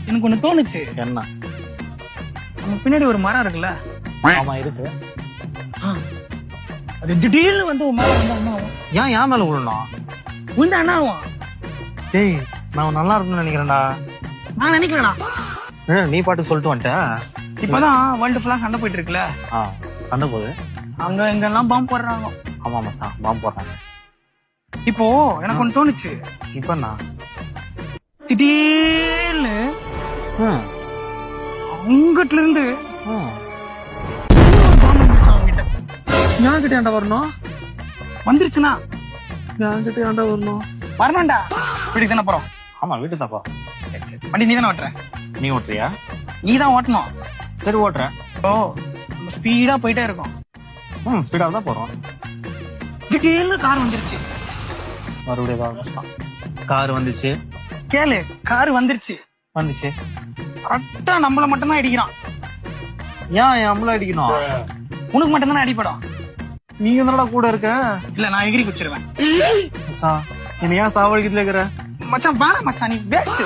எனக்கு ஒண்ணு தோணுச்சு. என்ன? நம்ம பின்னாடி ஒரு மரம் இருக்குல்ல, ஆமா இருக்கு. அது திடீர்னு வந்து உன் மேல வந்து அண்ணா ஆகும். ஏன் என் மேல விழணும்? உந்த அண்ணா ஆகும். டேய் நான் நல்லா இருக்கும்னு நினைக்கிறேன்டா. நான் நினைக்கலடா. நீ பாட்டு சொல்லிட்டு வந்துட்ட. இப்பதான் வேர்ல்டு ஃபுல்லா சண்டை போயிட்டு இருக்குல்ல, சண்டை போகுது. அங்க எங்கெல்லாம் பாம்பு போடுறாங்க. ஆமா மச்சான் பாம்பு போடுறாங்க. இப்போ எனக்கு ஒண்ணு தோணுச்சு. இப்ப என்ன? திடீர்னு அங்கிட்ட இருந்து பாம்பு வந்துருச்சு அவங்கிட்ட. என் கிட்ட ஏன்டா வரணும்? வந்துருச்சுன்னா என் கிட்ட ஏன்டா வரணும்? வரணும்டா. வீட்டுக்கு தானே போறோம். ஆமா வீட்டு தாப்பா. வண்டி நீ தானே ஓட்டுற. நீ ஓட்டுறியா? நீ தான் ஓட்டணும். சரி ஓட்டுறேன். ஓ நம்ம ஸ்பீடா போயிட்டே இருக்கோம். ஸ்பீடா தான் போறோம். திடீர்னு கார் வந்துருச்சு. மறுபடியும் கார் வந்துச்சு. கேளு, கார் வந்துருச்சு. கரெக்டா நம்மள மட்டும் தான் அடிக்கிறான். ஏன் நம்மள அடிக்கணும்? உனக்கு மட்டும் தானே அடிப்படும். நீ என்னடா கூட இருக்க? இல்ல நான் எகிரி குச்சிருவேன். என்ன ஏன் சாவடிக்கிறதுல இருக்கிற? மச்சான் வேணாம் மச்சான், நீ வேஸ்ட்.